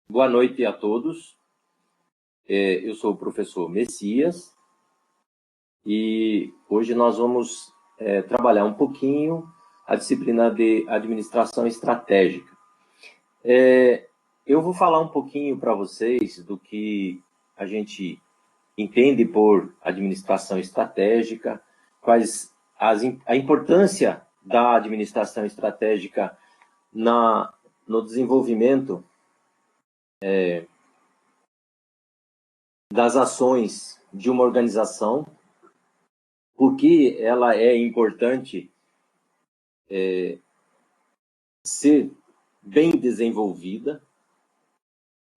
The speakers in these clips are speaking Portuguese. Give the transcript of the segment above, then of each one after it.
Boa noite a todos. Eu sou o professor Messias e hoje nós vamos trabalhar um pouquinho a disciplina de administração estratégica. Eu vou falar um pouquinho para vocês do que a gente entende por administração estratégica, a importância da administração estratégica no desenvolvimento das ações de uma organização, por que ela é importante ser bem desenvolvida,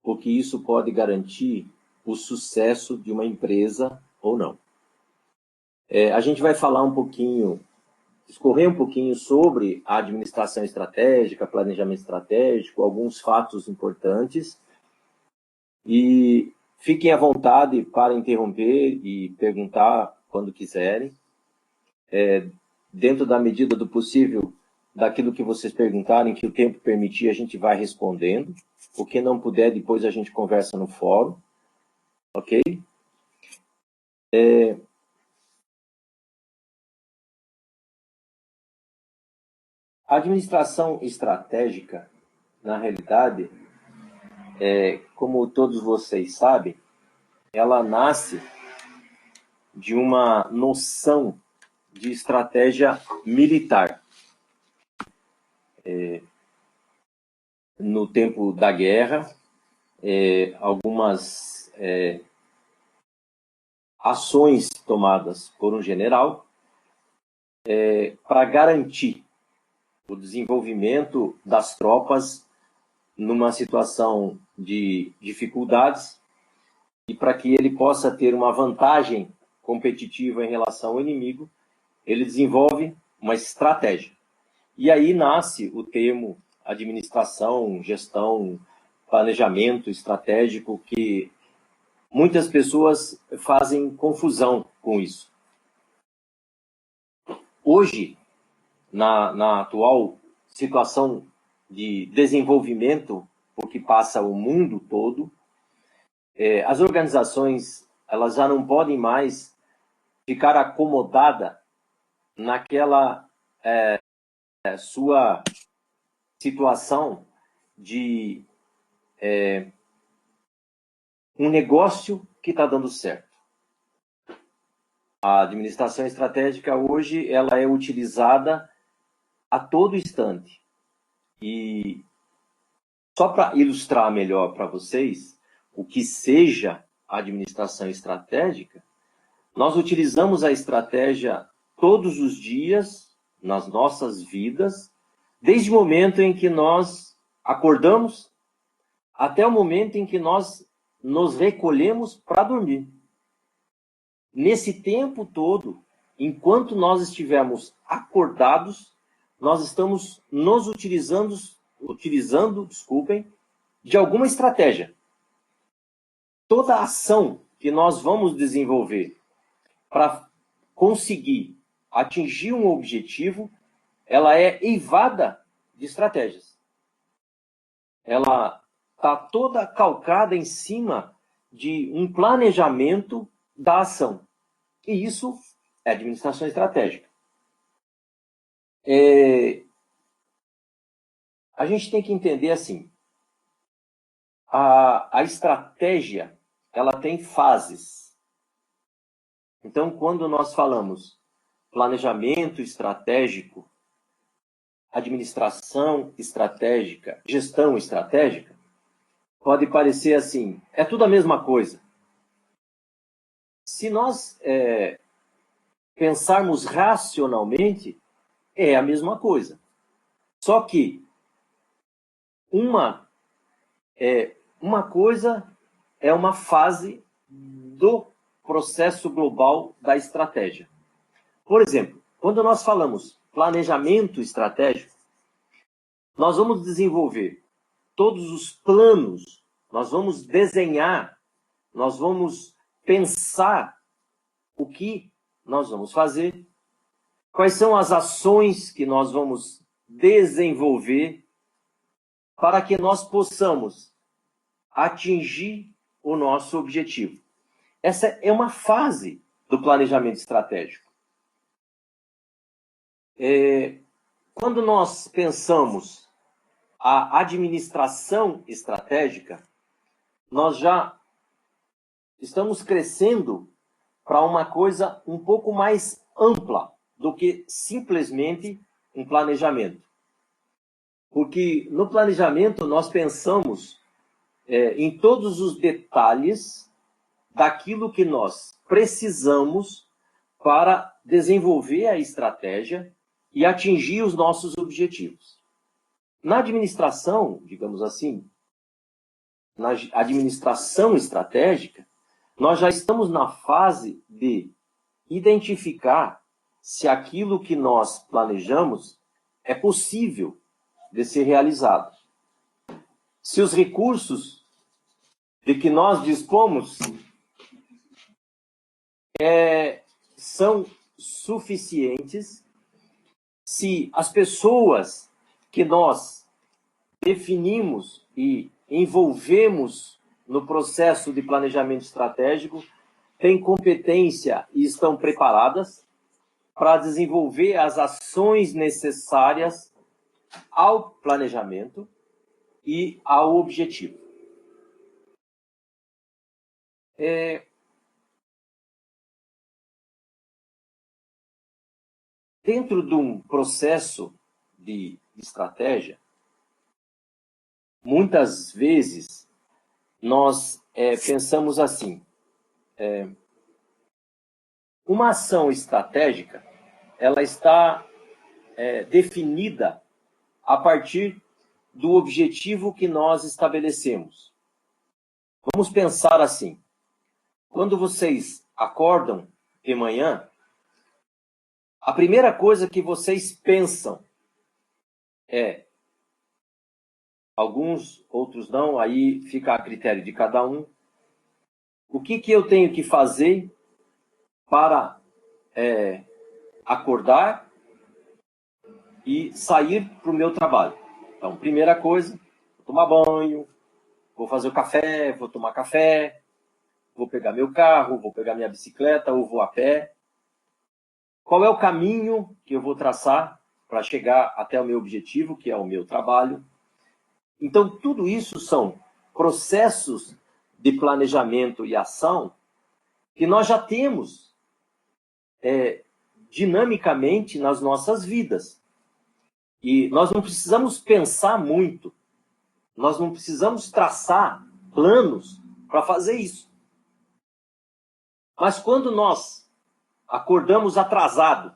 porque isso pode garantir o sucesso de uma empresa ou não. A gente vai falar um pouquinho, discorrer um pouquinho sobre a administração estratégica, planejamento estratégico, alguns fatos importantes, e fiquem à vontade para interromper e perguntar quando quiserem. Dentro da medida do possível, daquilo que vocês perguntarem, que o tempo permitir, a gente vai respondendo. O que não puder, depois a gente conversa no fórum. Ok? A administração estratégica, na realidade, como todos vocês sabem, ela nasce de uma noção de estratégia militar. No tempo da guerra, algumas ações tomadas por um general para garantir o desenvolvimento das tropas numa situação de dificuldades e para que ele possa ter uma vantagem competitiva em relação ao inimigo, ele desenvolve uma estratégia. E aí nasce o termo administração, gestão, planejamento estratégico, que muitas pessoas fazem confusão com isso. Hoje, na atual situação de desenvolvimento por que passa o mundo todo, as organizações elas já não podem mais ficar acomodadas naquela sua situação de um negócio que está dando certo. A administração estratégica hoje ela é utilizada a todo instante. E só para ilustrar melhor para vocês o que seja a administração estratégica, nós utilizamos a estratégia todos os dias nas nossas vidas, desde o momento em que nós acordamos até o momento em que nós nos recolhemos para dormir. Nesse tempo todo, enquanto nós estivermos acordados, nós estamos nos utilizando, de alguma estratégia. Toda ação que nós vamos desenvolver para conseguir atingir um objetivo, ela é eivada de estratégias. Ela está toda calcada em cima de um planejamento da ação. E isso é administração estratégica. A gente tem que entender assim, a estratégia ela tem fases. Então, quando nós falamos planejamento estratégico, administração estratégica, gestão estratégica, pode parecer assim, é tudo a mesma coisa. Se nós pensarmos racionalmente, é a mesma coisa. Só que uma coisa é uma fase do processo global da estratégia. Por exemplo, quando nós falamos planejamento estratégico, nós vamos desenvolver todos os planos, nós vamos desenhar, nós vamos pensar o que nós vamos fazer, quais são as ações que nós vamos desenvolver para que nós possamos atingir o nosso objetivo. Essa é uma fase do planejamento estratégico. Quando nós pensamos a administração estratégica, nós já estamos crescendo para uma coisa um pouco mais ampla do que simplesmente um planejamento. Porque no planejamento nós pensamos em todos os detalhes daquilo que nós precisamos para desenvolver a estratégia e atingir os nossos objetivos. Na administração, digamos assim, na administração estratégica, nós já estamos na fase de identificar se aquilo que nós planejamos é possível de ser realizado. Se os recursos de que nós dispomos são suficientes, se as pessoas que nós definimos e envolvemos no processo de planejamento estratégico têm competência e estão preparadas para desenvolver as ações necessárias ao planejamento e ao objetivo. Dentro de um processo de estratégia, muitas vezes nós pensamos assim, uma ação estratégica, ela está definida a partir do objetivo que nós estabelecemos. Vamos pensar assim, quando vocês acordam de manhã, a primeira coisa que vocês pensam alguns, outros não, aí fica a critério de cada um, o que eu tenho que fazer para acordar e sair para o meu trabalho. Então, primeira coisa, vou tomar banho, vou fazer o café, vou tomar café, vou pegar meu carro, vou pegar minha bicicleta ou vou a pé. Qual é o caminho que eu vou traçar para chegar até o meu objetivo, que é o meu trabalho? Então, tudo isso são processos de planejamento e ação que nós já temos dinamicamente nas nossas vidas. E nós não precisamos pensar muito, nós não precisamos traçar planos para fazer isso. Mas quando nós acordamos atrasado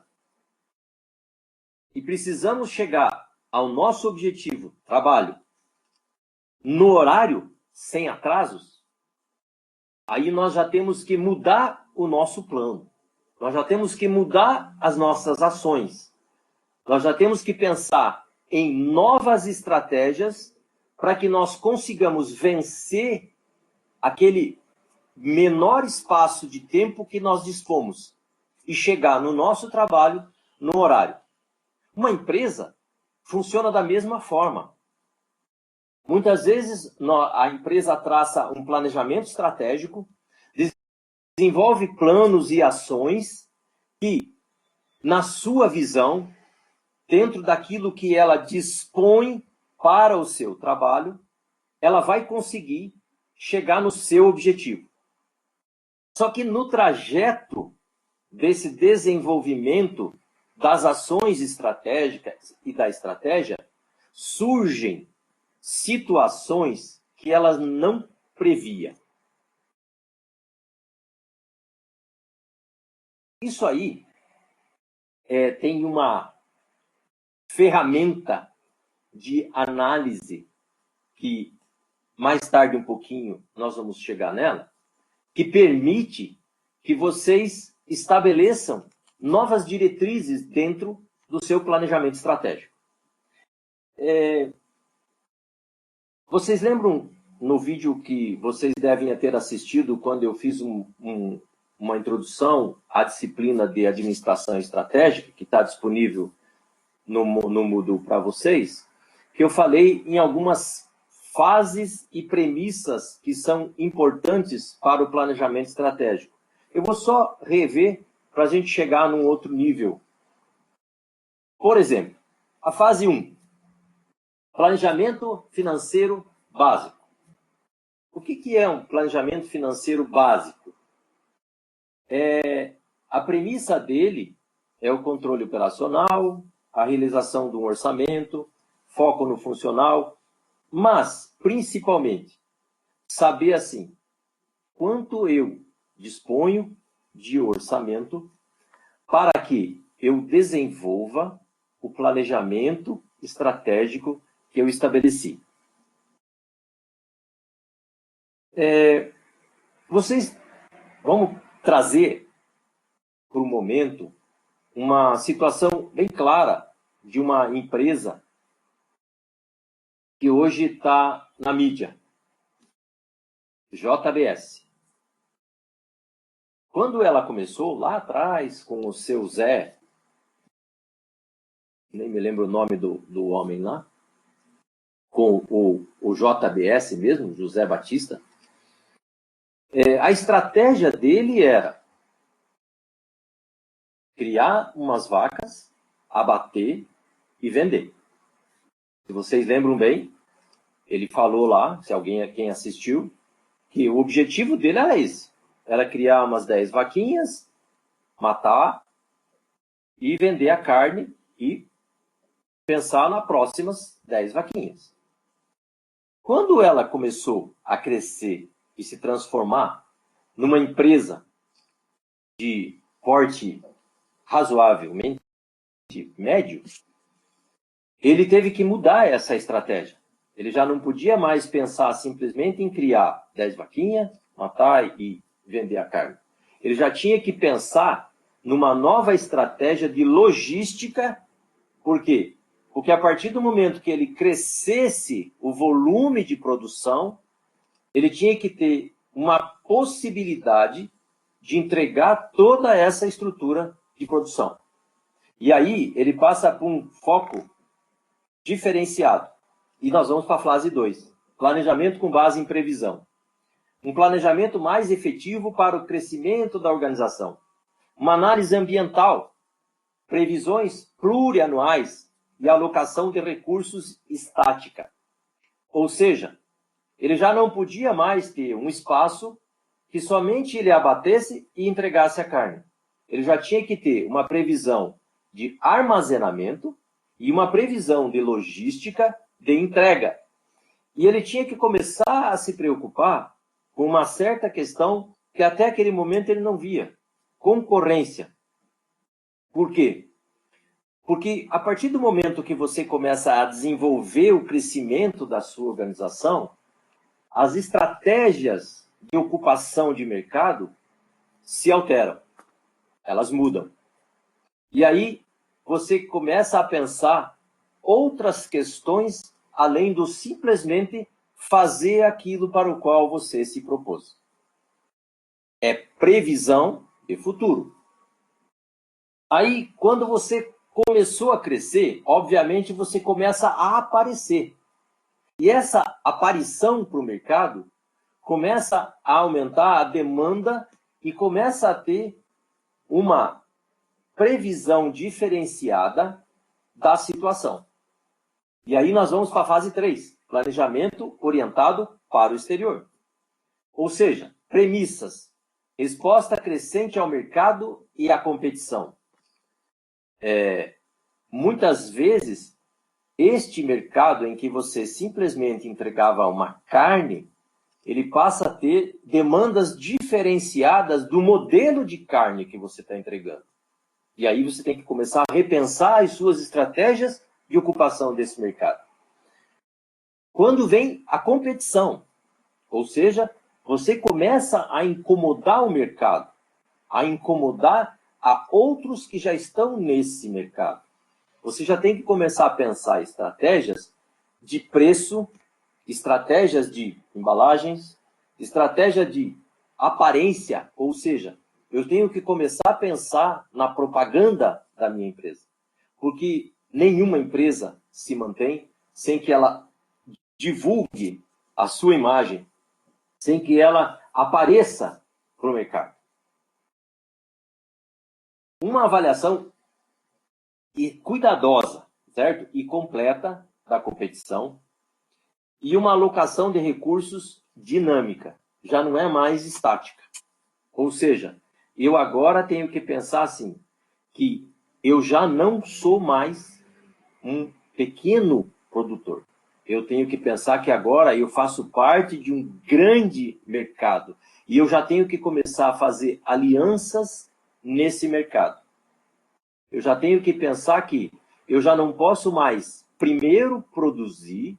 e precisamos chegar ao nosso objetivo, trabalho, no horário, sem atrasos, aí nós já temos que mudar o nosso plano. Nós já temos que mudar as nossas ações. Nós já temos que pensar em novas estratégias para que nós consigamos vencer aquele menor espaço de tempo que nós dispomos e chegar no nosso trabalho no horário. Uma empresa funciona da mesma forma. Muitas vezes a empresa traça um planejamento estratégico, desenvolve planos e ações que, na sua visão, dentro daquilo que ela dispõe para o seu trabalho, ela vai conseguir chegar no seu objetivo. Só que no trajeto desse desenvolvimento das ações estratégicas e da estratégia, surgem situações que ela não previa. Isso aí tem uma ferramenta de análise que mais tarde um pouquinho nós vamos chegar nela, que permite que vocês estabeleçam novas diretrizes dentro do seu planejamento estratégico. Vocês lembram no vídeo que vocês devem ter assistido quando eu fiz uma introdução à disciplina de administração estratégica, que está disponível no Moodle para vocês, que eu falei em algumas fases e premissas que são importantes para o planejamento estratégico. Eu vou só rever para a gente chegar num outro nível. Por exemplo, a fase 1, planejamento financeiro básico. O que é um planejamento financeiro básico? A premissa dele é o controle operacional, a realização de um orçamento, foco no funcional, mas, principalmente, saber assim, quanto eu disponho de orçamento para que eu desenvolva o planejamento estratégico que eu estabeleci. Vocês vamos trazer para o momento uma situação bem clara de uma empresa que hoje está na mídia, JBS. Quando ela começou lá atrás com o seu Zé, nem me lembro o nome do homem lá, com o JBS mesmo, José Batista, a estratégia dele era criar umas vacas, abater e vender. Se vocês lembram bem, ele falou lá, se quem assistiu, que o objetivo dele era esse. Era criar umas 10 vaquinhas, matar e vender a carne e pensar nas próximas 10 vaquinhas. Quando ela começou a crescer e se transformar numa empresa de porte razoavelmente médio, ele teve que mudar essa estratégia. Ele já não podia mais pensar simplesmente em criar 10 vaquinhas, matar e vender a carne. Ele já tinha que pensar numa nova estratégia de logística. Por quê? Porque a partir do momento que ele crescesse o volume de produção, ele tinha que ter uma possibilidade de entregar toda essa estrutura de produção. E aí ele passa por um foco diferenciado. E nós vamos para a fase 2. Planejamento com base em previsão. Um planejamento mais efetivo para o crescimento da organização. Uma análise ambiental. Previsões plurianuais e alocação de recursos estática. Ou seja, ele já não podia mais ter um espaço que somente ele abatesse e entregasse a carne. Ele já tinha que ter uma previsão de armazenamento e uma previsão de logística de entrega. E ele tinha que começar a se preocupar com uma certa questão que até aquele momento ele não via. Concorrência. Por quê? Porque a partir do momento que você começa a desenvolver o crescimento da sua organização, as estratégias de ocupação de mercado se alteram. Elas mudam. E aí você começa a pensar outras questões além do simplesmente fazer aquilo para o qual você se propôs. É previsão de futuro. Aí, quando você começou a crescer, obviamente você começa a aparecer. E essa aparição para o mercado começa a aumentar a demanda e começa a ter uma previsão diferenciada da situação. E aí nós vamos para a fase 3, planejamento orientado para o exterior. Ou seja, premissas, resposta crescente ao mercado e à competição. Muitas vezes, este mercado em que você simplesmente entregava uma carne, ele passa a ter demandas diferenciadas do modelo de carne que você está entregando. E aí você tem que começar a repensar as suas estratégias de ocupação desse mercado. Quando vem a competição, ou seja, você começa a incomodar o mercado, a incomodar a outros que já estão nesse mercado. Você já tem que começar a pensar estratégias de preço, estratégias de embalagens, estratégia de aparência, ou seja, eu tenho que começar a pensar na propaganda da minha empresa. Porque nenhuma empresa se mantém sem que ela divulgue a sua imagem sem que ela apareça para o mercado. Uma avaliação cuidadosa, certo? E completa da competição e uma alocação de recursos dinâmica, já não é mais estática. Ou seja, eu agora tenho que pensar assim, que eu já não sou mais um pequeno produtor. Eu tenho que pensar que agora eu faço parte de um grande mercado e eu já tenho que começar a fazer alianças nesse mercado. Eu já tenho que pensar que eu já não posso mais primeiro produzir,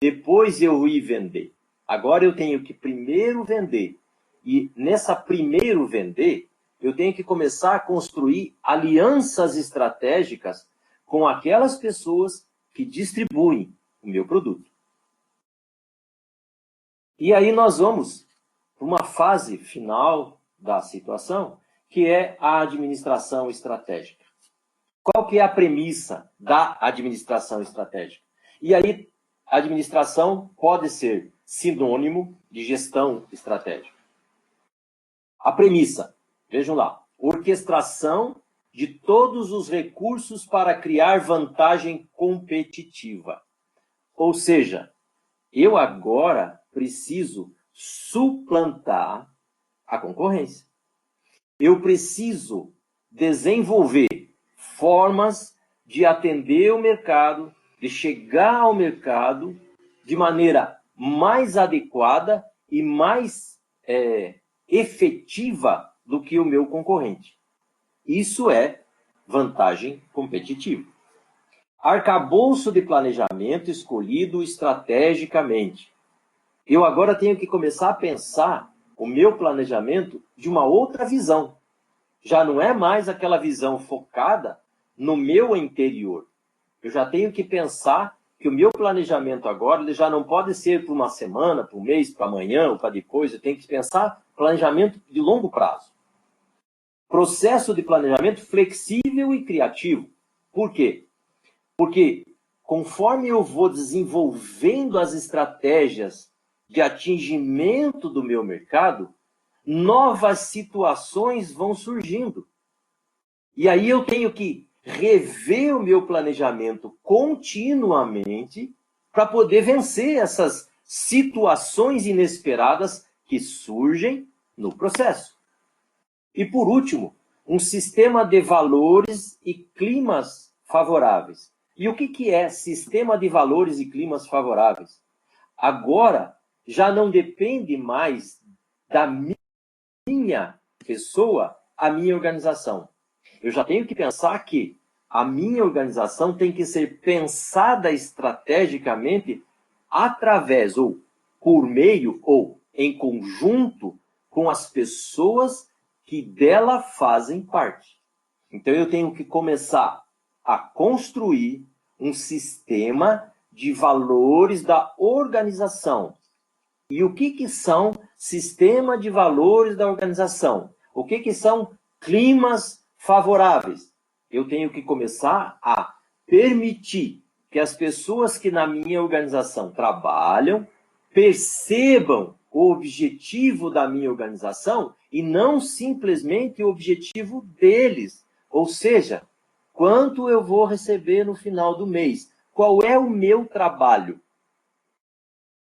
depois eu ir vender. Agora eu tenho que primeiro vender. E nessa primeiro vender, eu tenho que começar a construir alianças estratégicas com aquelas pessoas que distribuem o meu produto. E aí nós vamos para uma fase final da situação, que é a administração estratégica. Qual que é a premissa da administração estratégica? E aí, a administração pode ser sinônimo de gestão estratégica. A premissa, vejam lá, orquestração de todos os recursos para criar vantagem competitiva. Ou seja, eu agora preciso suplantar a concorrência. Eu preciso desenvolver formas de atender o mercado, de chegar ao mercado de maneira mais adequada e mais efetiva do que o meu concorrente. Isso é vantagem competitiva. Arcabouço de planejamento escolhido estrategicamente. Eu agora tenho que começar a pensar o meu planejamento de uma outra visão. Já não é mais aquela visão focada no meu interior. Eu já tenho que pensar que o meu planejamento agora ele já não pode ser para uma semana, para um mês, para amanhã ou para depois. Eu tenho que pensar planejamento de longo prazo. Processo de planejamento flexível e criativo. Por quê? Porque conforme eu vou desenvolvendo as estratégias de atingimento do meu mercado, novas situações vão surgindo. E aí eu tenho que rever o meu planejamento continuamente para poder vencer essas situações inesperadas que surgem no processo. E por último, um sistema de valores e climas favoráveis. E o que é sistema de valores e climas favoráveis? Agora já não depende mais da minha pessoa, a minha organização. Eu já tenho que pensar que a minha organização tem que ser pensada estrategicamente através, ou por meio, ou em conjunto com as pessoas que dela fazem parte. Então eu tenho que começar a construir um sistema de valores da organização. E o que são sistema de valores da organização? O que são climas favoráveis? Eu tenho que começar a permitir que as pessoas que na minha organização trabalham percebam o objetivo da minha organização e não simplesmente o objetivo deles. Ou seja, quanto eu vou receber no final do mês? Qual é o meu trabalho?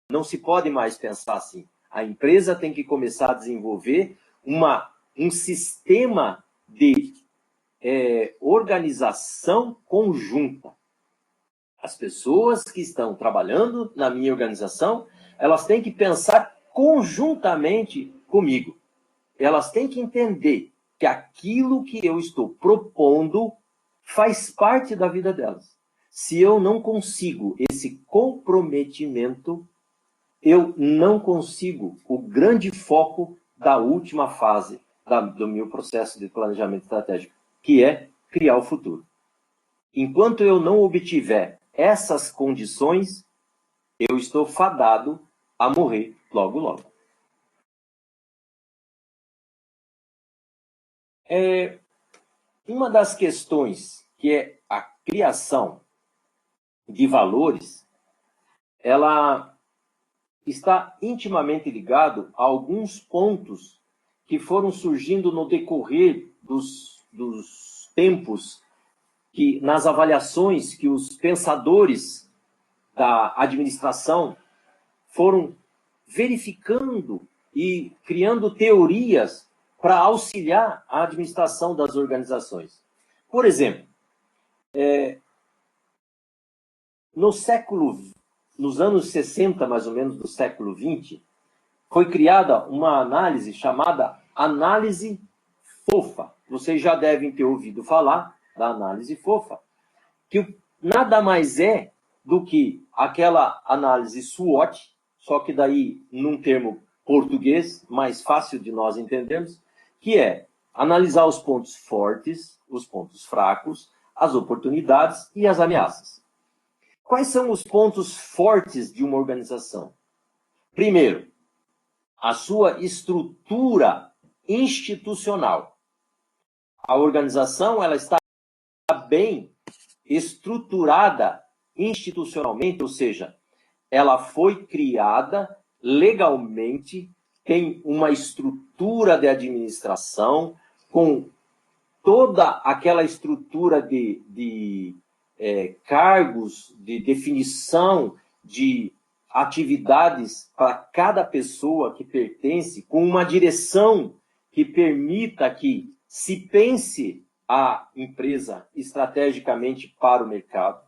Não se pode mais pensar assim. A empresa tem que começar a desenvolver um sistema de organização conjunta. As pessoas que estão trabalhando na minha organização, elas têm que pensar conjuntamente comigo. Elas têm que entender que aquilo que eu estou propondo faz parte da vida delas. Se eu não consigo esse comprometimento, eu não consigo o grande foco da última fase do meu processo de planejamento estratégico, que é criar o futuro. Enquanto eu não obtiver essas condições, eu estou fadado a morrer logo, logo. Uma das questões que é a criação de valores, ela está intimamente ligado a alguns pontos que foram surgindo no decorrer dos tempos, que nas avaliações que os pensadores da administração foram verificando e criando teorias para auxiliar a administração das organizações. Por exemplo, nos anos 60, mais ou menos, do século XX, foi criada uma análise chamada análise fofa. Vocês já devem ter ouvido falar da análise fofa, que nada mais é do que aquela análise SWOT, só que daí num termo português, mais fácil de nós entendermos, que é analisar os pontos fortes, os pontos fracos, as oportunidades e as ameaças. Quais são os pontos fortes de uma organização? Primeiro, a sua estrutura institucional. A organização ela está bem estruturada institucionalmente, ou seja, ela foi criada legalmente, tem uma estrutura de administração, com toda aquela estrutura de cargos, de definição de atividades para cada pessoa que pertence, com uma direção que permita que se pense a empresa estrategicamente para o mercado.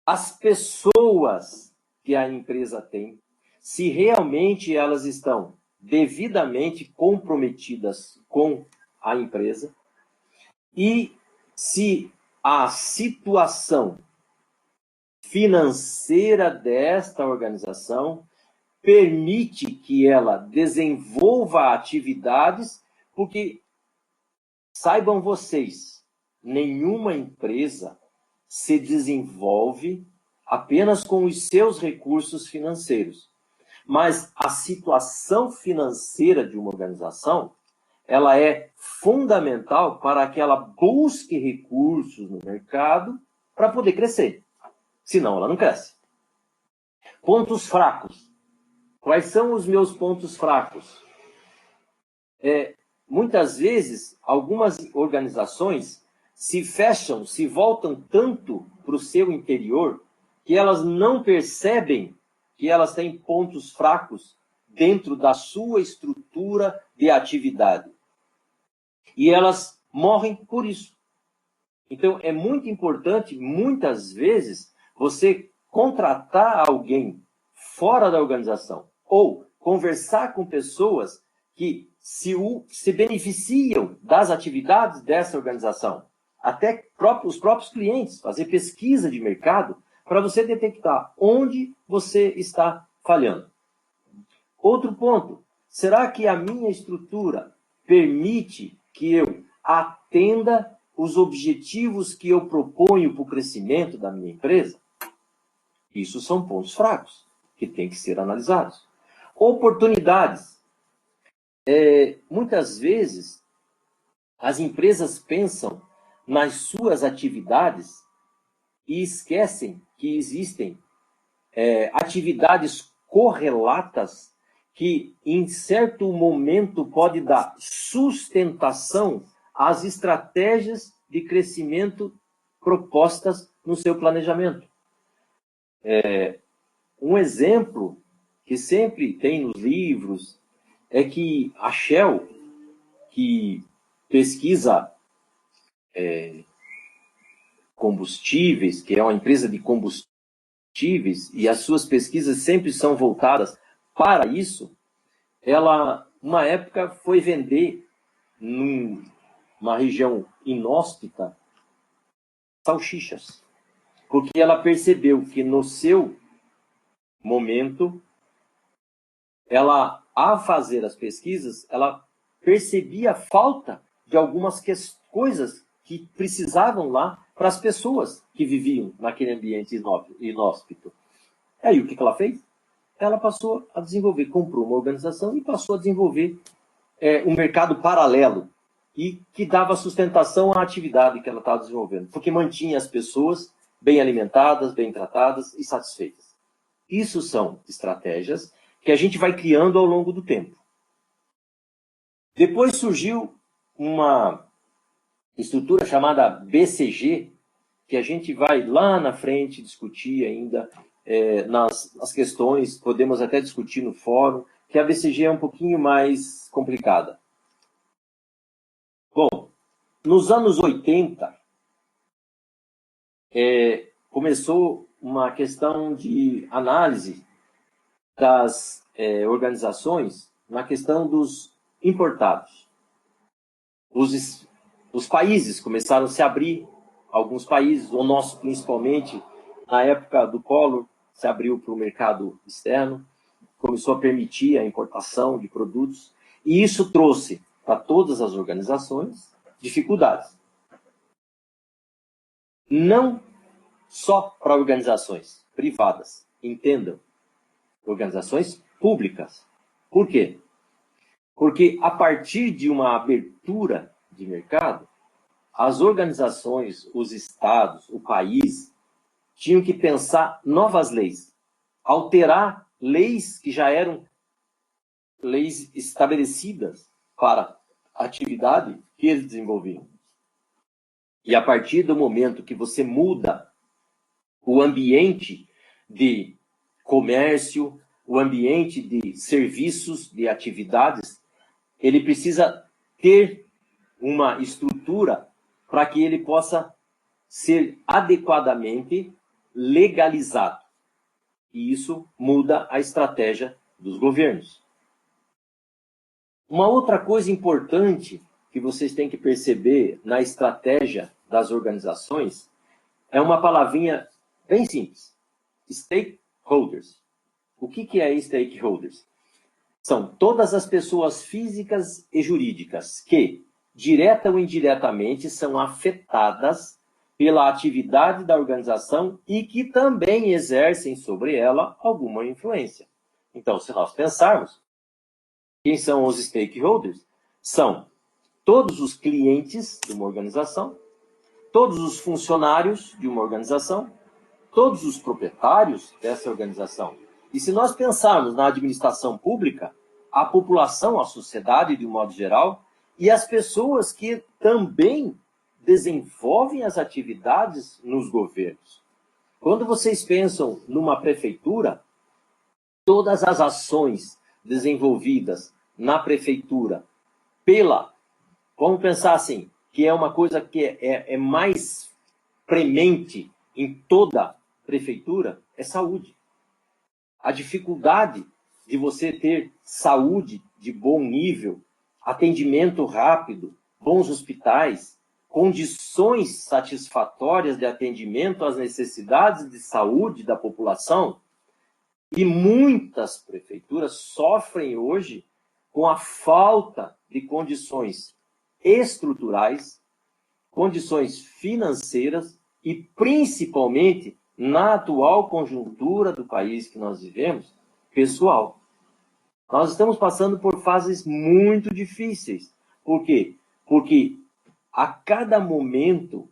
As pessoas que a empresa tem, se realmente elas estão devidamente comprometidas com a empresa e se a situação financeira desta organização permite que ela desenvolva atividades, porque saibam vocês, nenhuma empresa se desenvolve apenas com os seus recursos financeiros. Mas a situação financeira de uma organização, ela é fundamental para que ela busque recursos no mercado para poder crescer. Senão, ela não cresce. Pontos fracos. Quais são os meus pontos fracos? Muitas vezes, algumas organizações se fecham, se voltam tanto para o seu interior, que elas não percebem que elas têm pontos fracos dentro da sua estrutura de atividade. E elas morrem por isso. Então, é muito importante, muitas vezes, você contratar alguém fora da organização ou conversar com pessoas que se beneficiam das atividades dessa organização. Até os próprios clientes, fazer pesquisa de mercado para você detectar onde você está falhando. Outro ponto, será que a minha estrutura permite que eu atenda os objetivos que eu proponho para o crescimento da minha empresa? Isso são pontos fracos que têm que ser analisados. Oportunidades. Muitas vezes, as empresas pensam nas suas atividades e esquecem que existem atividades correlatas que, em certo momento, pode dar sustentação às estratégias de crescimento propostas no seu planejamento. Um exemplo que sempre tem nos livros é que a Shell, que pesquisa combustíveis, que é uma empresa de combustíveis, e as suas pesquisas sempre são voltadas para isso, ela, uma época, foi vender numa região inóspita salsichas, porque ela percebeu que no seu momento, ela, ao fazer as pesquisas, ela percebia a falta de algumas coisas que precisavam lá para as pessoas que viviam naquele ambiente inóspito. Aí o que ela fez? Ela passou a desenvolver, comprou uma organização e passou a desenvolver um mercado paralelo e que dava sustentação à atividade que ela estava desenvolvendo, porque mantinha as pessoas bem alimentadas, bem tratadas e satisfeitas. Isso são estratégias que a gente vai criando ao longo do tempo. Depois surgiu uma estrutura chamada BCG, que a gente vai lá na frente discutir ainda nas questões, podemos até discutir no fórum, que a BCG é um pouquinho mais complicada. Bom, nos anos 80, começou uma questão de análise das organizações na questão dos importados. Os países começaram a se abrir, alguns países, o nosso principalmente, na época do Collor, se abriu para o mercado externo, começou a permitir a importação de produtos, e isso trouxe para todas as organizações dificuldades. Não só para organizações privadas, entendam, organizações públicas. Por quê? Porque a partir de uma abertura de mercado, as organizações, os estados, o país, tinham que pensar novas leis, alterar leis que já eram leis estabelecidas para a atividade que eles desenvolviam. E a partir do momento que você muda o ambiente de comércio, o ambiente de serviços, de atividades, ele precisa ter uma estrutura para que ele possa ser adequadamente legalizado. E isso muda a estratégia dos governos. Uma outra coisa importante que vocês têm que perceber na estratégia das organizações é uma palavrinha bem simples. Stakeholders. O que é stakeholders? São todas as pessoas físicas e jurídicas que, direta ou indiretamente, são afetadas pela atividade da organização e que também exercem sobre ela alguma influência. Então, se nós pensarmos, quem são os stakeholders? São todos os clientes de uma organização, todos os funcionários de uma organização, todos os proprietários dessa organização. E se nós pensarmos na administração pública, a população, a sociedade de um modo geral, e as pessoas que também desenvolvem as atividades nos governos. Quando vocês pensam numa prefeitura, todas as ações desenvolvidas na prefeitura vamos pensar assim, que é uma coisa que é mais premente em toda prefeitura, é saúde. A dificuldade de você ter saúde de bom nível, atendimento rápido, bons hospitais, condições satisfatórias de atendimento às necessidades de saúde da população, e muitas prefeituras sofrem hoje com a falta de condições estruturais, condições financeiras e, principalmente, na atual conjuntura do país que nós vivemos, pessoal. Nós estamos passando por fases muito difíceis. Por quê? Porque a cada momento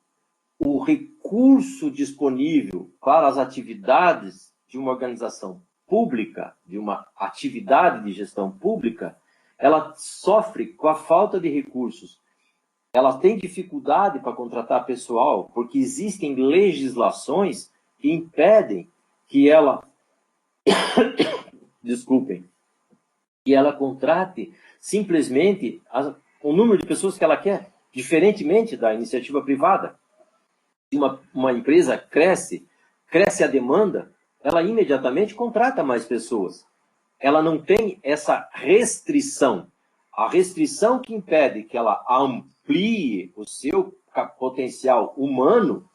o recurso disponível para as atividades de uma organização pública, de uma atividade de gestão pública, ela sofre com a falta de recursos. Ela tem dificuldade para contratar pessoal, porque existem legislações que impedem que ela, que ela contrate simplesmente o número de pessoas que ela quer, diferentemente da iniciativa privada. Se uma empresa cresce a demanda, ela imediatamente contrata mais pessoas. Ela não tem essa restrição. A restrição que impede que ela amplie o seu potencial humano,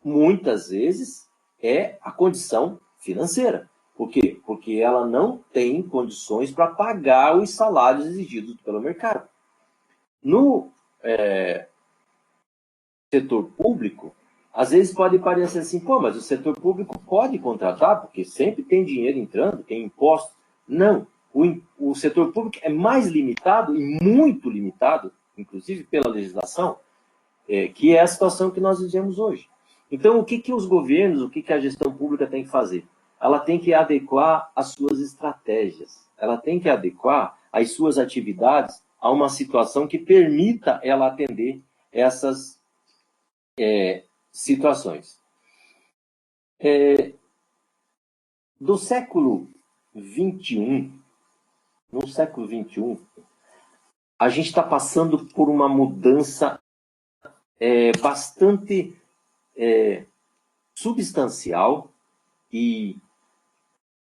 muitas vezes, é a condição financeira. Por quê? Porque ela não tem condições para pagar os salários exigidos pelo mercado. No setor público, às vezes pode parecer assim, mas o setor público pode contratar, porque sempre tem dinheiro entrando, tem impostos. Não, o setor público é mais limitado, e muito limitado, inclusive pela legislação, que é a situação que nós vivemos hoje. Então, o que os governos, o que a gestão pública tem que fazer? ela tem que adequar as suas estratégias, ela tem que adequar as suas atividades a uma situação que permita ela atender essas situações. Do século XXI, no século XXI, a gente está passando por uma mudança bastante substancial e,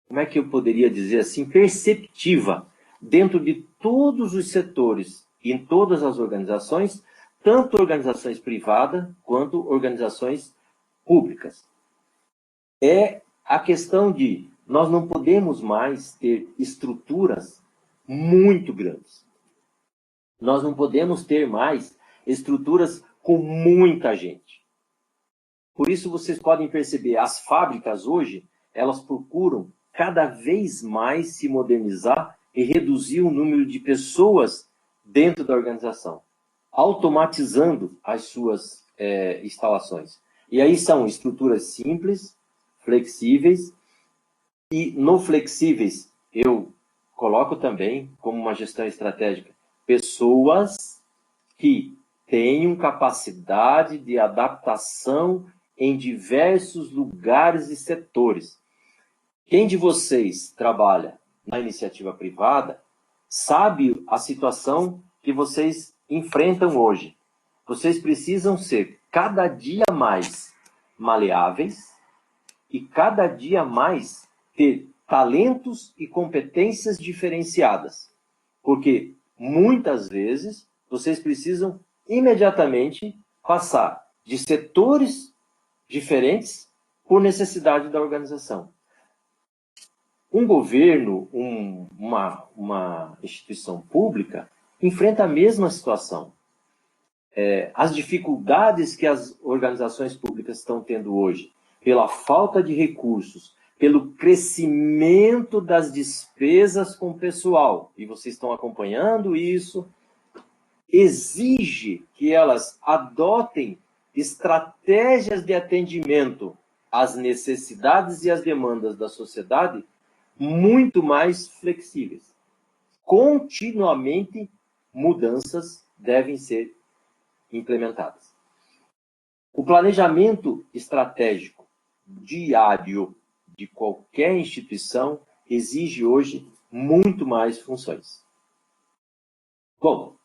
como é que eu poderia dizer assim, perceptiva dentro de todos os setores e em todas as organizações, tanto organizações privadas quanto organizações públicas. É a questão de nós não podemos mais ter estruturas muito grandes. Nós não podemos ter mais estruturas com muita gente. Por isso vocês podem perceber, as fábricas hoje, elas procuram cada vez mais se modernizar e reduzir o número de pessoas dentro da organização, automatizando as suas instalações. E aí são estruturas simples, flexíveis, e no flexíveis eu coloco também como uma gestão estratégica pessoas que tenham capacidade de adaptação em diversos lugares e setores. Quem de vocês trabalha na iniciativa privada sabe a situação que vocês enfrentam hoje. Vocês precisam ser cada dia mais maleáveis e cada dia mais ter talentos e competências diferenciadas. Porque muitas vezes vocês precisam imediatamente passar de setores diferentes por necessidade da organização. Um governo, uma instituição pública, enfrenta a mesma situação. As dificuldades que as organizações públicas estão tendo hoje, pela falta de recursos, pelo crescimento das despesas com o pessoal, e vocês estão acompanhando isso, exige que elas adotem estratégias de atendimento às necessidades e às demandas da sociedade muito mais flexíveis. Continuamente, mudanças devem ser implementadas. O planejamento estratégico diário de qualquer instituição exige hoje muito mais funções. Bom,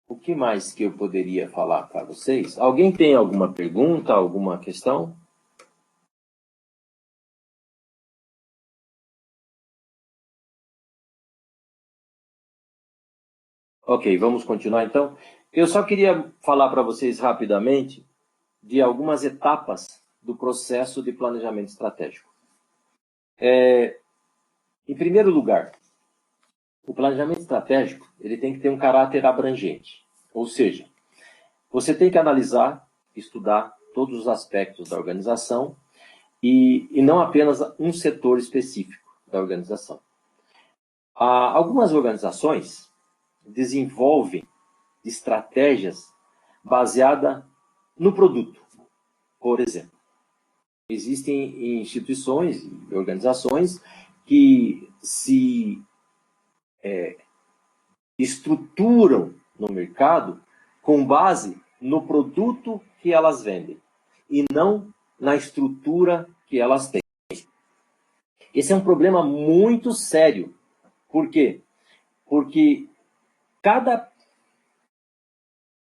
o que mais que eu poderia falar para vocês? Alguém tem alguma pergunta, alguma questão? Ok, vamos continuar então. Eu só queria falar para vocês rapidamente de algumas etapas do processo de planejamento estratégico. Em primeiro lugar, o planejamento estratégico ele tem que ter um caráter abrangente. Ou seja, você tem que analisar, estudar todos os aspectos da organização e não apenas um setor específico da organização. Algumas organizações desenvolvem estratégias baseadas no produto. Por exemplo, existem instituições e organizações que se estruturam no mercado com base no produto que elas vendem e não na estrutura que elas têm. Esse é um problema muito sério. Por quê? Porque cada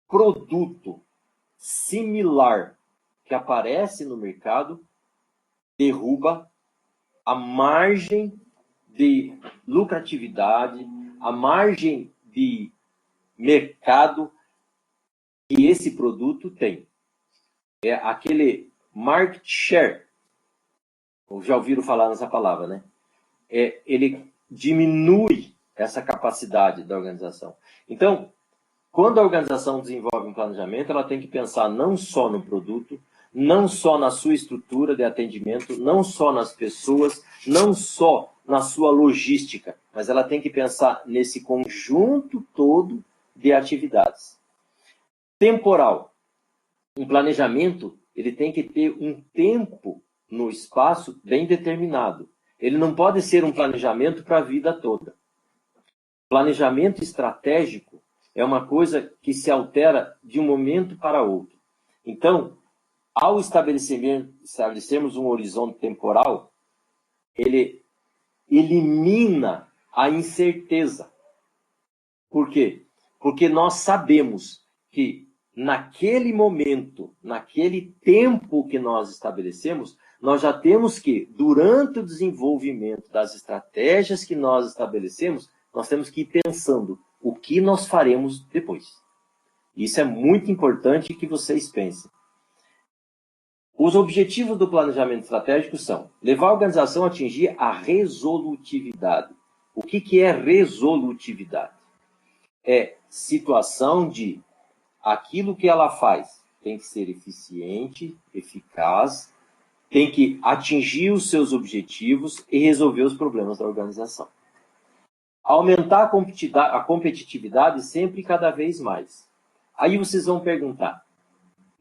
produto similar que aparece no mercado derruba a margem de lucratividade, a margem de mercado que esse produto tem. É aquele market share. Já ouviram falar nessa palavra, né? Ele diminui essa capacidade da organização. Então, quando a organização desenvolve um planejamento, ela tem que pensar não só no produto, não só na sua estrutura de atendimento, não só nas pessoas, não só na sua logística, mas ela tem que pensar nesse conjunto todo de atividades. Temporal. Um planejamento ele tem que ter um tempo no espaço bem determinado. Ele não pode ser um planejamento para a vida toda. Planejamento estratégico é uma coisa que se altera de um momento para outro. Então, ao estabelecermos um horizonte temporal, ele elimina a incerteza. Por quê? Porque nós sabemos que naquele momento, naquele tempo que nós estabelecemos, nós já temos que, durante o desenvolvimento das estratégias que nós estabelecemos, nós temos que ir pensando o que nós faremos depois. Isso é muito importante que vocês pensem. Os objetivos do planejamento estratégico são levar a organização a atingir a resolutividade. O que é resolutividade? É situação de aquilo que ela faz tem que ser eficiente, eficaz, tem que atingir os seus objetivos e resolver os problemas da organização. Aumentar a competitividade sempre e cada vez mais. Aí vocês vão perguntar,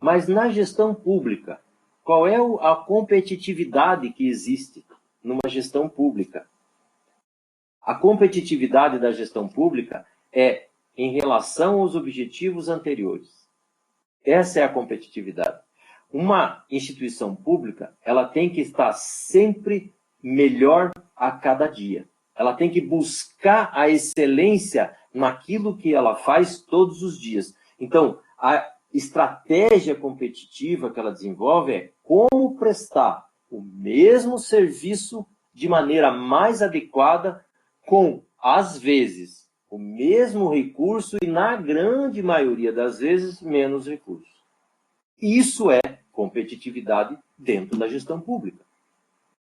mas na gestão pública, qual é a competitividade que existe numa gestão pública? A competitividade da gestão pública é em relação aos objetivos anteriores. Essa é a competitividade. Uma instituição pública, ela tem que estar sempre melhor a cada dia. Ela tem que buscar a excelência naquilo que ela faz todos os dias. Então, a estratégia competitiva que ela desenvolve é como prestar o mesmo serviço de maneira mais adequada, com, às vezes, o mesmo recurso e, na grande maioria das vezes, menos recursos. Isso é competitividade dentro da gestão pública.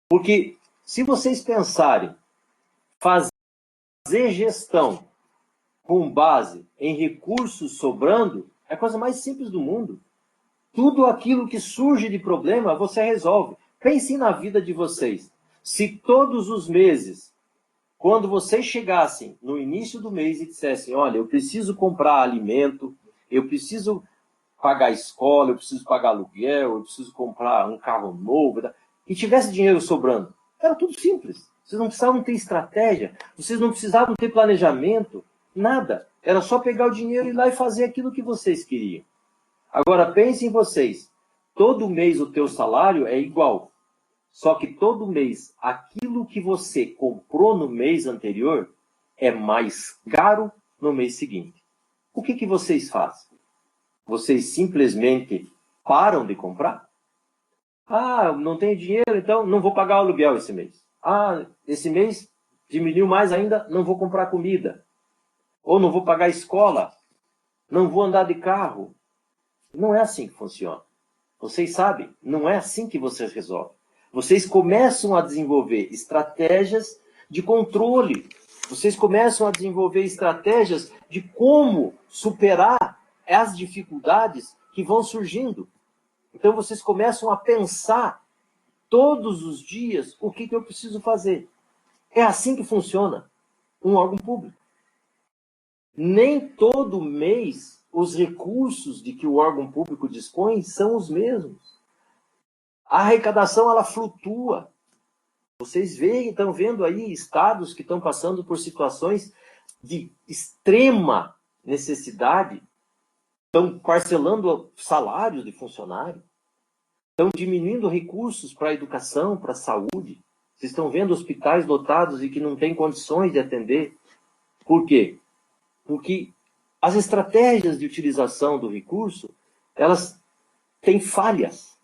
Porque, se vocês pensarem fazer gestão com base em recursos sobrando, é a coisa mais simples do mundo. Tudo aquilo que surge de problema, você resolve. Pensem na vida de vocês. Se todos os meses, quando vocês chegassem no início do mês e dissessem, olha, eu preciso comprar alimento, eu preciso pagar escola, eu preciso pagar aluguel, eu preciso comprar um carro novo, e tivesse dinheiro sobrando, era tudo simples. Vocês não precisavam ter estratégia, vocês não precisavam ter planejamento, nada. Era só pegar o dinheiro e ir lá e fazer aquilo que vocês queriam. Agora, pensem vocês, todo mês o teu salário é igual. Só que todo mês, aquilo que você comprou no mês anterior é mais caro no mês seguinte. O que vocês fazem? Vocês simplesmente param de comprar? Ah, não tenho dinheiro, então não vou pagar o aluguel esse mês. Ah, esse mês diminuiu mais ainda, não vou comprar comida. Ou não vou pagar a escola. Não vou andar de carro. Não é assim que funciona. Vocês sabem, não é assim que vocês resolvem. Vocês começam a desenvolver estratégias de controle. Vocês começam a desenvolver estratégias de como superar as dificuldades que vão surgindo. Então, vocês começam a pensar todos os dias o que eu preciso fazer. É assim que funciona um órgão público. Nem todo mês os recursos de que o órgão público dispõe são os mesmos. A arrecadação, ela flutua. Vocês estão vendo aí estados que estão passando por situações de extrema necessidade, estão parcelando salários de funcionários, estão diminuindo recursos para a educação, para a saúde. Vocês estão vendo hospitais lotados e que não têm condições de atender. Por quê? Porque as estratégias de utilização do recurso, elas têm falhas.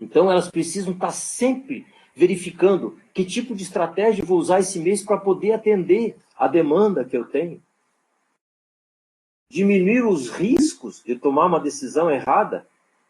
Então, elas precisam estar sempre verificando que tipo de estratégia eu vou usar esse mês para poder atender a demanda que eu tenho. Diminuir os riscos de tomar uma decisão errada,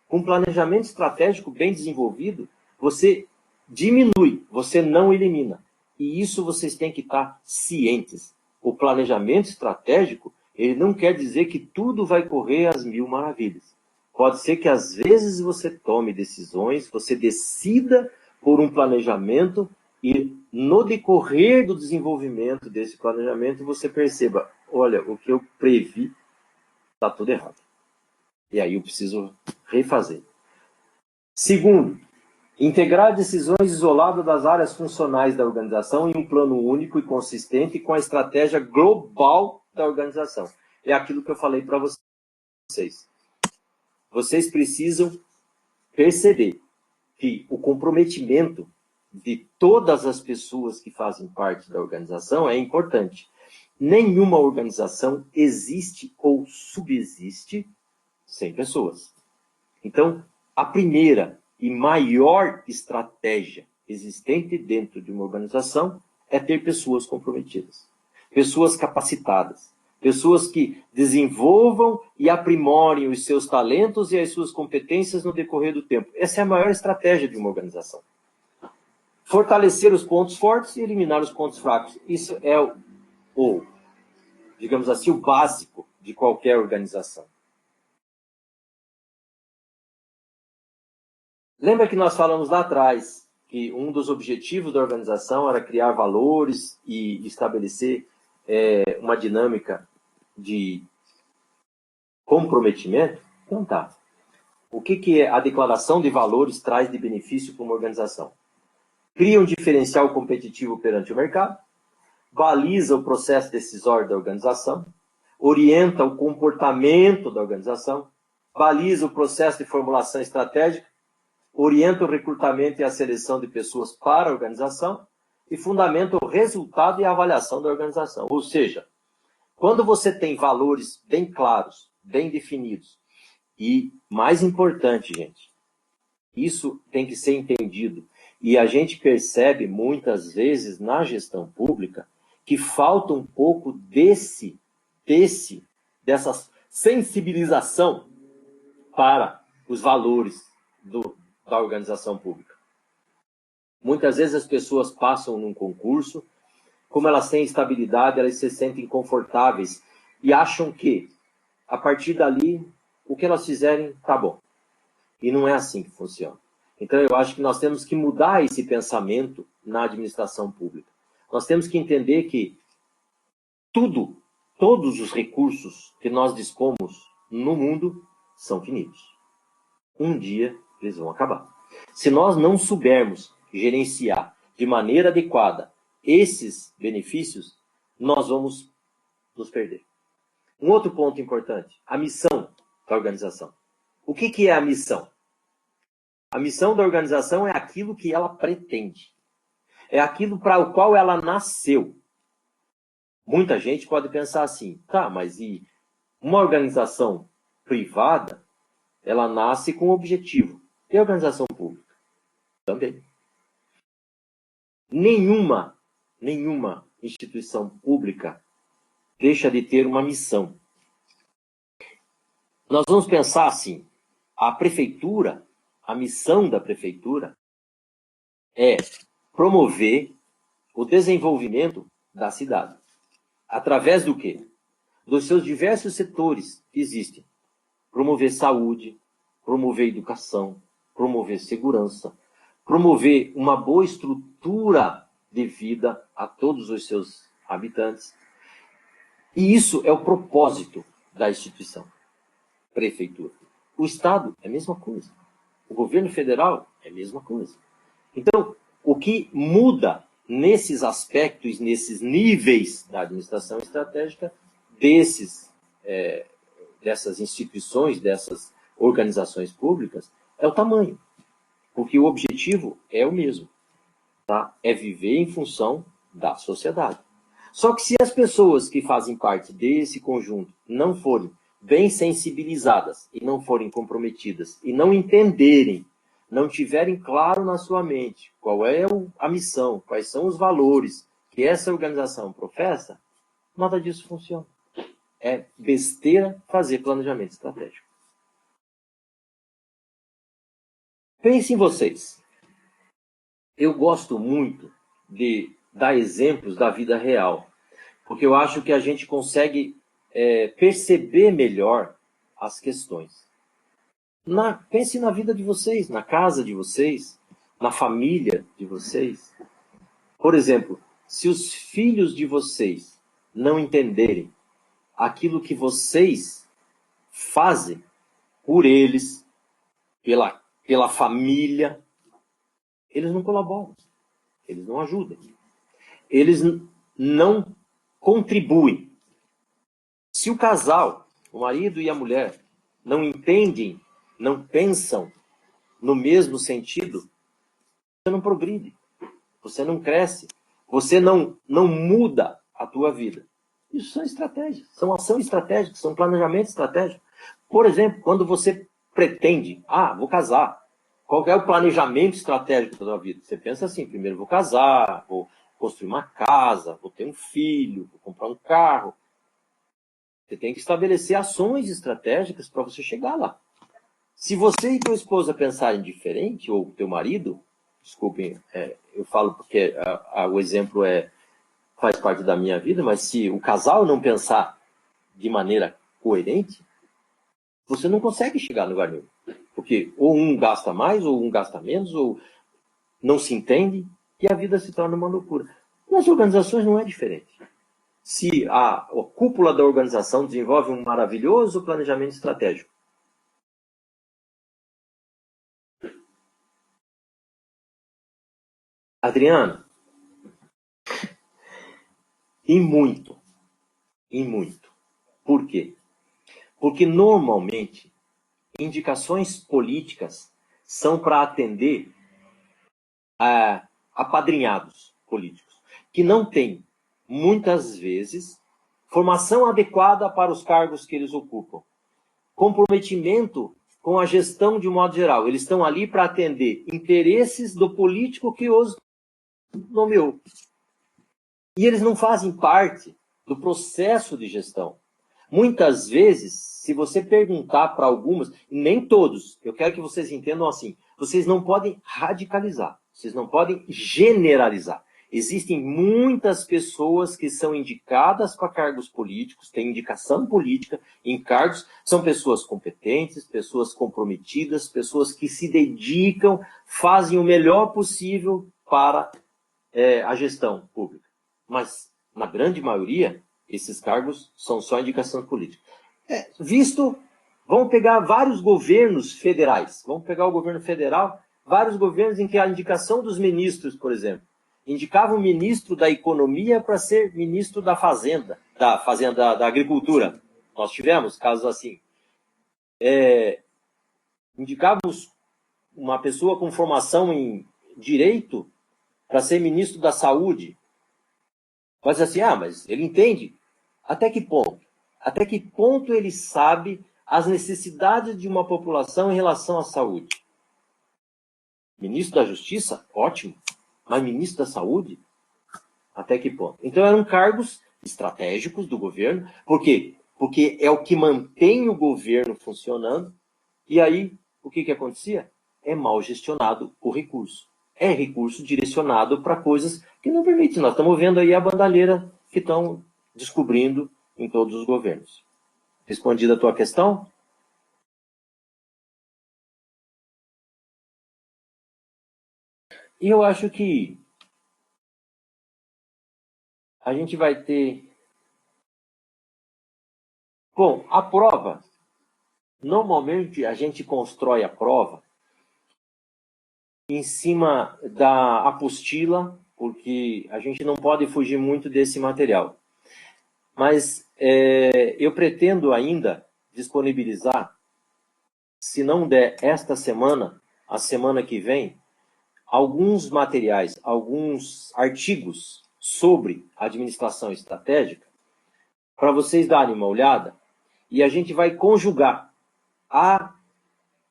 com planejamento estratégico bem desenvolvido, você diminui, você não elimina. E isso vocês têm que estar cientes. O planejamento estratégico, ele não quer dizer que tudo vai correr às mil maravilhas. Pode ser que às vezes você tome decisões, você decida por um planejamento e no decorrer do desenvolvimento desse planejamento você perceba, olha, o que eu previ está tudo errado. E aí eu preciso refazer. Segundo, integrar decisões isoladas das áreas funcionais da organização em um plano único e consistente com a estratégia global da organização. É aquilo que eu falei para vocês. Vocês precisam perceber que o comprometimento de todas as pessoas que fazem parte da organização é importante. Nenhuma organização existe ou subsiste sem pessoas. Então, a primeira e maior estratégia existente dentro de uma organização é ter pessoas comprometidas, pessoas capacitadas, pessoas que desenvolvam e aprimorem os seus talentos e as suas competências no decorrer do tempo. Essa é a maior estratégia de uma organização. Fortalecer os pontos fortes e eliminar os pontos fracos. Isso é digamos assim, o básico de qualquer organização. Lembra que nós falamos lá atrás que um dos objetivos da organização era criar valores e estabelecer uma dinâmica de comprometimento? Então tá. O que a declaração de valores traz de benefício para uma organização? Cria um diferencial competitivo perante o mercado, baliza o processo decisório da organização, orienta o comportamento da organização, baliza o processo de formulação estratégica, orienta o recrutamento e a seleção de pessoas para a organização e fundamenta o resultado e a avaliação da organização. Ou seja, quando você tem valores bem claros, bem definidos, e mais importante, gente, isso tem que ser entendido. E a gente percebe muitas vezes na gestão pública que falta um pouco dessa sensibilização para os valores da organização pública. Muitas vezes as pessoas passam num concurso, como elas têm estabilidade, elas se sentem confortáveis e acham que, a partir dali, o que elas fizerem tá bom. E não é assim que funciona. Então, eu acho que nós temos que mudar esse pensamento na administração pública. Nós temos que entender que todos os recursos que nós dispomos no mundo são finitos. Um dia eles vão acabar. Se nós não soubermos gerenciar de maneira adequada esses benefícios, nós vamos nos perder. Um outro ponto importante, a missão da organização. O que é a missão? A missão da organização é aquilo que ela pretende. É aquilo para o qual ela nasceu. Muita gente pode pensar assim, tá, mas e uma organização privada, ela nasce com um objetivo. E a organização pública? Também. Nenhuma instituição pública deixa de ter uma missão. Nós vamos pensar assim, a prefeitura, a missão da prefeitura é promover o desenvolvimento da cidade. Através do quê? Dos seus diversos setores que existem. Promover saúde, promover educação, promover segurança, promover uma boa estrutura de vida a todos os seus habitantes. E isso é o propósito da instituição, prefeitura. O Estado é a mesma coisa. O governo federal é a mesma coisa. Então, o que muda nesses aspectos, nesses níveis da administração estratégica, dessas instituições, dessas organizações públicas, é o tamanho. Porque o objetivo é o mesmo. Tá? É viver em função da sociedade. Só que se as pessoas que fazem parte desse conjunto não forem bem sensibilizadas e não forem comprometidas e não entenderem, não tiverem claro na sua mente qual é a missão, quais são os valores que essa organização professa, nada disso funciona. É besteira fazer planejamento estratégico. Pensem em vocês. Eu gosto muito de dar exemplos da vida real, porque eu acho que a gente consegue perceber melhor as questões. Pense na vida de vocês, na casa de vocês, na família de vocês. Por exemplo, se os filhos de vocês não entenderem aquilo que vocês fazem por eles, pela pela família, eles não colaboram, eles não ajudam, eles não contribuem. Se o casal, o marido e a mulher, não entendem, não pensam no mesmo sentido, você não progride, você não cresce, você não muda a tua vida. Isso são estratégias, são ação estratégica, são planejamento estratégico. Por exemplo, quando você pretende, vou casar, qual é o planejamento estratégico da tua vida? Você pensa assim, primeiro vou casar, vou construir uma casa, vou ter um filho, vou comprar um carro. Você tem que estabelecer ações estratégicas para você chegar lá. Se você e tua esposa pensarem diferente, ou teu marido, desculpem, eu falo porque o exemplo faz parte da minha vida, mas se o casal não pensar de maneira coerente, você não consegue chegar no lugar nenhum. Porque ou um gasta mais, ou um gasta menos, ou não se entende, e a vida se torna uma loucura. Nas organizações não é diferente. Se a cúpula da organização desenvolve um maravilhoso planejamento estratégico, Adriano, e muito. Por quê? Porque normalmente indicações políticas são para atender a apadrinhados políticos, que não têm, muitas vezes, formação adequada para os cargos que eles ocupam, comprometimento com a gestão de um modo geral. Eles estão ali para atender interesses do político que os nomeou. E eles não fazem parte do processo de gestão. Muitas vezes, se você perguntar para algumas, nem todos, eu quero que vocês entendam assim, vocês não podem radicalizar, vocês não podem generalizar. Existem muitas pessoas que são indicadas para cargos políticos, têm indicação política em cargos, são pessoas competentes, pessoas comprometidas, pessoas que se dedicam, fazem o melhor possível para a gestão pública. Mas, na grande maioria, esses cargos são só indicação política. Vamos pegar vários governos federais. Vamos pegar o governo federal, vários governos em que a indicação dos ministros, por exemplo, indicava o ministro da Economia para ser ministro da Fazenda, da Agricultura. Nós tivemos casos assim. Indicávamos uma pessoa com formação em Direito para ser ministro da Saúde. Mas assim, mas ele entende. Até que ponto? Até que ponto ele sabe as necessidades de uma população em relação à saúde? Ministro da Justiça? Ótimo. Mas ministro da Saúde? Até que ponto? Então eram cargos estratégicos do governo. Por quê? Porque é o que mantém o governo funcionando. E aí, o que acontecia? É mal gestionado o recurso. É recurso direcionado para coisas que não permitem. Nós estamos vendo aí a bandalheira que estão descobrindo em todos os governos. Respondida a tua questão? E eu acho que a gente vai ter... Bom, a prova, normalmente a gente constrói a prova em cima da apostila, porque a gente não pode fugir muito desse material. Mas eu pretendo ainda disponibilizar, se não der esta semana, a semana que vem, alguns materiais, alguns artigos sobre administração estratégica, para vocês darem uma olhada, e a gente vai conjugar a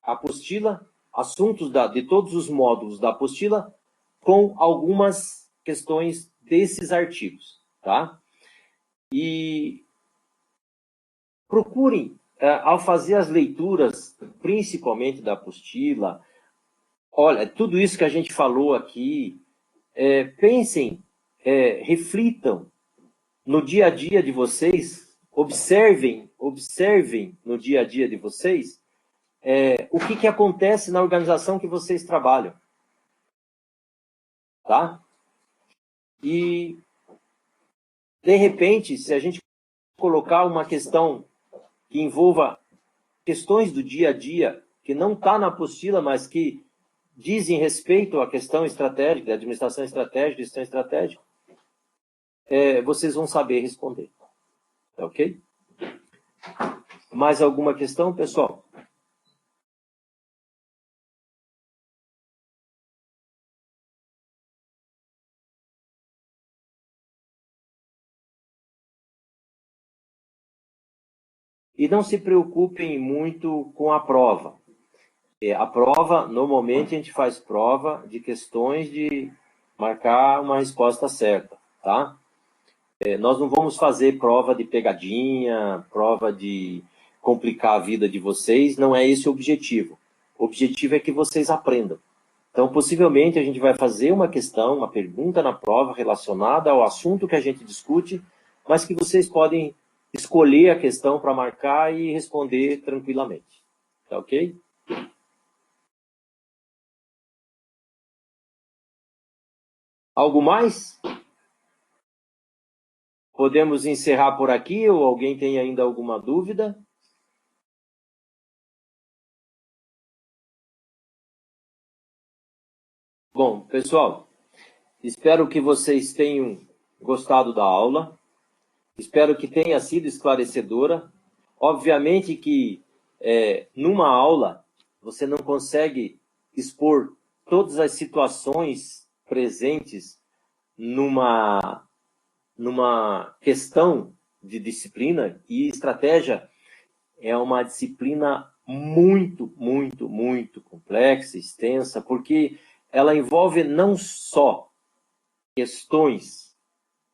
apostila, assuntos de todos os módulos da apostila, com algumas questões desses artigos, tá? E procurem, ao fazer as leituras, principalmente da apostila, olha, tudo isso que a gente falou aqui, pensem, reflitam no dia a dia de vocês, observem no dia a dia de vocês o que acontece na organização que vocês trabalham, tá? E, de repente, se a gente colocar uma questão que envolva questões do dia a dia que não está na apostila, mas que dizem respeito à questão estratégica, da administração estratégica, gestão estratégica, vocês vão saber responder. Tá ok? Mais alguma questão, pessoal? E não se preocupem muito com a prova. A prova, normalmente a gente faz prova de questões de marcar uma resposta certa, tá? Nós não vamos fazer prova de pegadinha, prova de complicar a vida de vocês, não é esse o objetivo. O objetivo é que vocês aprendam. Então, possivelmente, a gente vai fazer uma questão, uma pergunta na prova relacionada ao assunto que a gente discute, mas que vocês podem escolher a questão para marcar e responder tranquilamente. Tá ok? Algo mais? Podemos encerrar por aqui ou alguém tem ainda alguma dúvida? Bom, pessoal, espero que vocês tenham gostado da aula. Espero que tenha sido esclarecedora. Obviamente que numa aula você não consegue expor todas as situações presentes numa questão de disciplina, e estratégia é uma disciplina muito, muito, muito complexa, extensa, porque ela envolve não só questões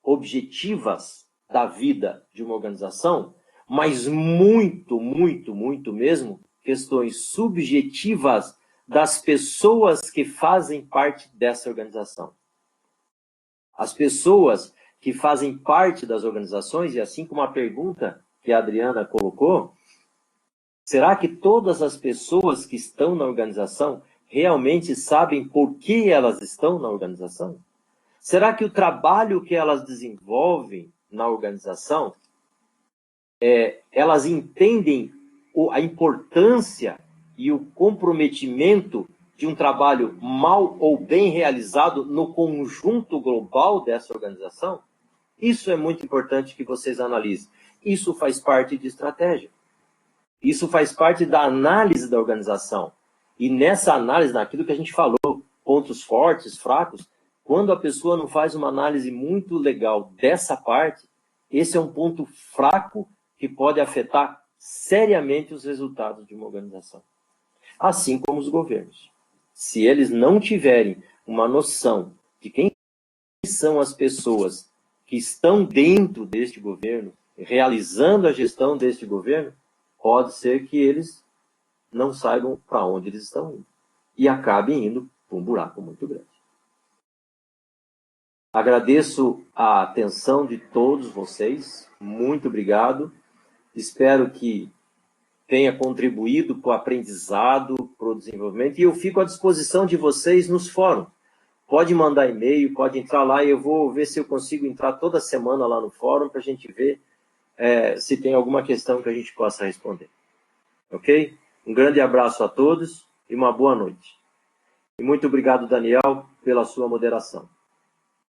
objetivas da vida de uma organização, mas muito, muito, muito mesmo questões subjetivas das pessoas que fazem parte dessa organização. As pessoas que fazem parte das organizações, e assim como a pergunta que a Adriana colocou, será que todas as pessoas que estão na organização realmente sabem por que elas estão na organização? Será que o trabalho que elas desenvolvem na organização, elas entendem a importância e o comprometimento de um trabalho mal ou bem realizado no conjunto global dessa organização? Isso é muito importante que vocês analisem. Isso faz parte de estratégia. Isso faz parte da análise da organização. E nessa análise, naquilo que a gente falou, pontos fortes, fracos, quando a pessoa não faz uma análise muito legal dessa parte, esse é um ponto fraco que pode afetar seriamente os resultados de uma organização. Assim como os governos. Se eles não tiverem uma noção de quem são as pessoas que estão dentro deste governo, realizando a gestão deste governo, pode ser que eles não saibam para onde eles estão indo. E acabem indo para um buraco muito grande. Agradeço a atenção de todos vocês. Muito obrigado. Espero que tenha contribuído para o aprendizado, para o desenvolvimento. E eu fico à disposição de vocês nos fóruns. Pode mandar e-mail, pode entrar lá e eu vou ver se eu consigo entrar toda semana lá no fórum para a gente ver se tem alguma questão que a gente possa responder. Ok? Um grande abraço a todos e uma boa noite. E muito obrigado, Daniel, pela sua moderação.